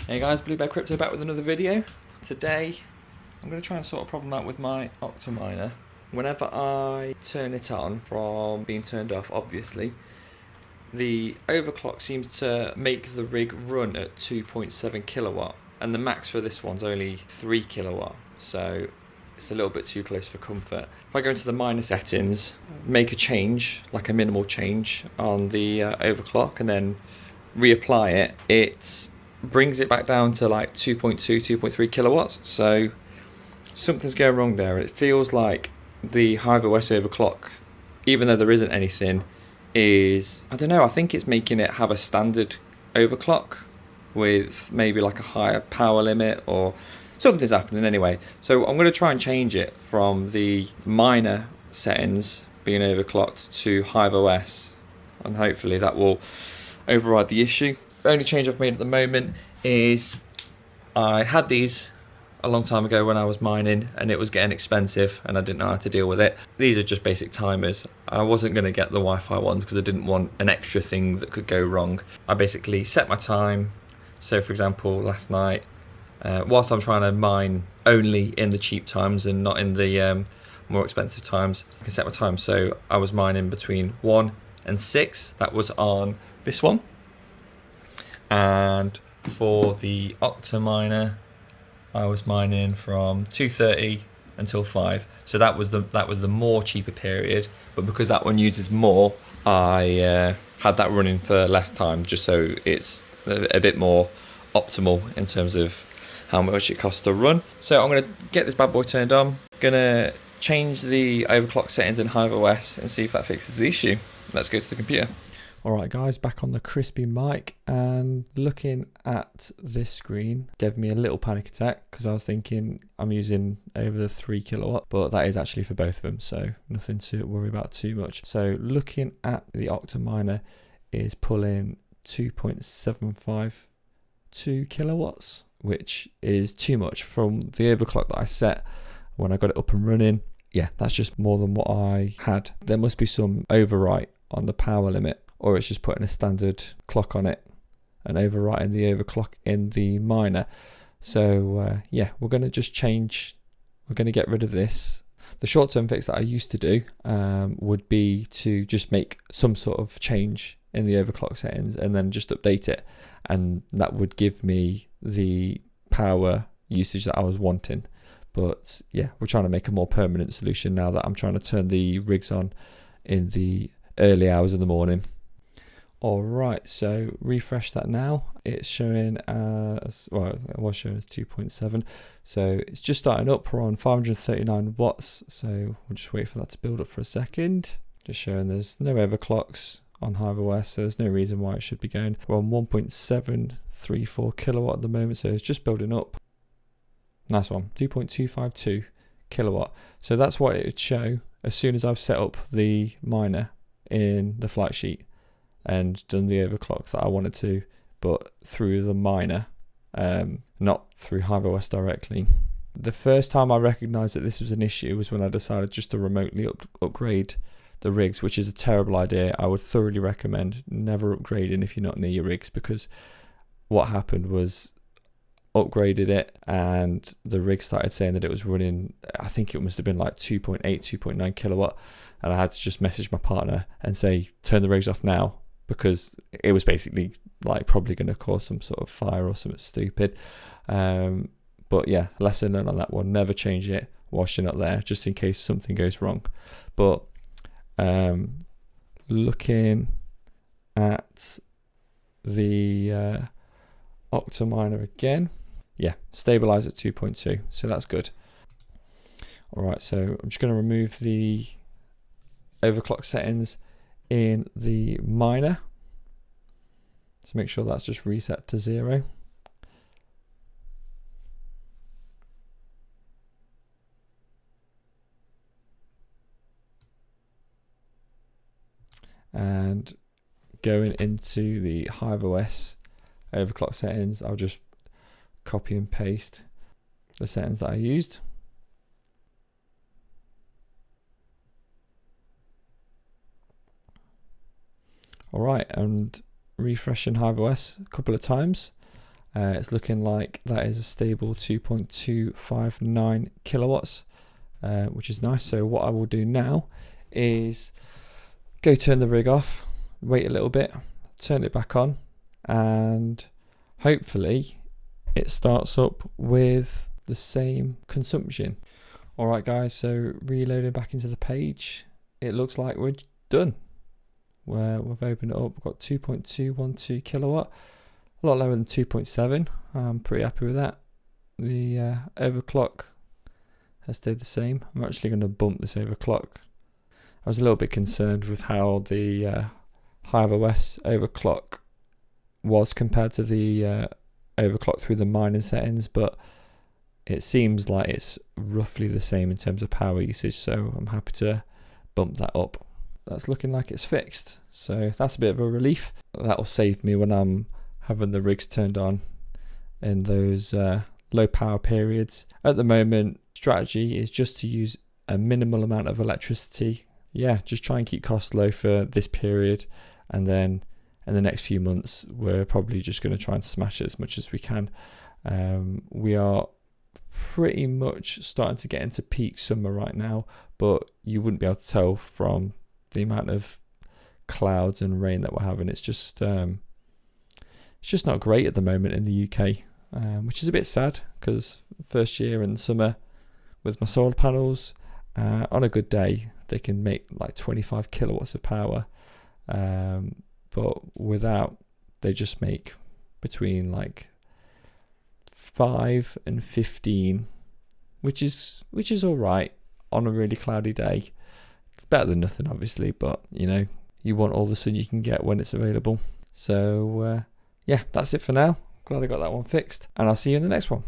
Hey guys, Blue Bear Crypto back with another video. Today I'm going to try and sort a problem out with my octominer. Whenever I turn it on from being turned off, obviously, the overclock seems to make the rig run at 2.7 kilowatt, and the max for this one's only 3 kilowatt, so it's a little bit too close for comfort. If I go into the miner settings, make a change, like a minimal change on the overclock, and then reapply it, it brings it back down to like 2.2, 2.3 kilowatts. So something's going wrong there. It feels like the HiveOS overclock, even though there isn't anything, is, I don't know, I think it's making it have a standard overclock with maybe like a higher power limit or something's happening anyway. So I'm going to try and change it from the miner settings being overclocked to HiveOS, and hopefully that will override the issue. The only change I've made at the moment is I had these a long time ago when I was mining and it was getting expensive and I didn't know how to deal with it. These are just basic timers. I wasn't going to get the Wi-Fi ones because I didn't want an extra thing that could go wrong. I basically set my time. So for example, last night, whilst I'm trying to mine only in the cheap times and not in the more expensive times, I can set my time. So I was mining between 1 and 6. That was on this one. And for the octominer, I was mining from 2:30 until 5. So that was the more cheaper period. But because that one uses more, I had that running for less time, just so it's a bit more optimal in terms of how much it costs to run. So I'm going to get this bad boy turned on. Going to change the overclock settings in HiveOS and see if that fixes the issue. Let's go to the computer. Alright guys, back on the crispy mic, and looking at this screen gave me a little panic attack because I was thinking I'm using over the 3 kilowatt, but that is actually for both of them, so nothing to worry about too much. So looking at the octominer is pulling 2.752 kilowatts, which is too much from the overclock that I set when I got it up and running. Yeah, that's just more than what I had. There must be some overwrite on the power limit, or it's just putting a standard clock on it and overwriting the overclock in the miner. So yeah, we're going to just change, we're going to get rid of this. The short-term fix that I used to do would be to just make some sort of change in the overclock settings and then just update it, and that would give me the power usage that I was wanting. But yeah, we're trying to make a more permanent solution now that I'm trying to turn the rigs on in the early hours of the morning. Alright, so refresh that now. It's showing as, well, it was showing as 2.7. So it's just starting up. We're on 539 watts. So we'll just wait for that to build up for a second. Just showing there's no overclocks on HiveOS, so there's no reason why it should be going. We're on 1.734 kilowatt at the moment, so it's just building up. Nice one, 2.252 kilowatt. So that's what it would show as soon as I've set up the miner in the flight sheet and done the overclocks that I wanted to, but through the miner, not through HiveOS directly. The first time I recognized that this was an issue was when I decided just to remotely upgrade the rigs, which is a terrible idea. I would thoroughly recommend never upgrading if you're not near your rigs, because what happened was upgraded it and the rig started saying that it was running, I think it must have been like 2.8, 2.9 kilowatt, and I had to just message my partner and say turn the rigs off now, because it was basically like probably going to cause some sort of fire or something stupid. But yeah, lesson learned on that one, never change it whilst you're not there, just in case something goes wrong. But looking at the octominer again, yeah, stabilize at 2.2, so that's good. All right, so I'm just going to remove the overclock settings in the miner to make sure that's just reset to 0. And going into the HiveOS overclock settings, I'll just copy and paste the settings that I used. All right, and refreshing HiveOS a couple of times, It's looking like that is a stable 2.259 kilowatts, which is nice. So what I will do now is go turn the rig off, wait a little bit, turn it back on, and hopefully it starts up with the same consumption. Alright guys, so reloading back into the page, it looks like we're done. We've opened it up, we've got 2.212 kilowatt, a lot lower than 2.7. I'm pretty happy with that. The overclock has stayed the same. I'm actually going to bump this overclock. I was a little bit concerned with how the HiveOS overclock was compared to the overclock through the mining settings, but it seems like it's roughly the same in terms of power usage, so I'm happy to bump that up. That's looking like it's fixed, so that's a bit of a relief. That'll save me when I'm having the rigs turned on in those low power periods. At the moment, strategy is just to use a minimal amount of electricity. Yeah, just try and keep costs low for this period, and then in the next few months we're probably just going to try and smash it as much as we can. We are pretty much starting to get into peak summer right now, but you wouldn't be able to tell from the amount of clouds and rain that we're having. It's just not great at the moment in the UK, which is a bit sad, because first year in summer with my solar panels, on a good day they can make like 25 kilowatts of power, but without, they just make between like 5 and 15, which is all right on a really cloudy day. It's better than nothing, obviously, but you know, you want all the sun you can get when it's available. So yeah, that's it for now. Glad I got that one fixed, and I'll see you in the next one.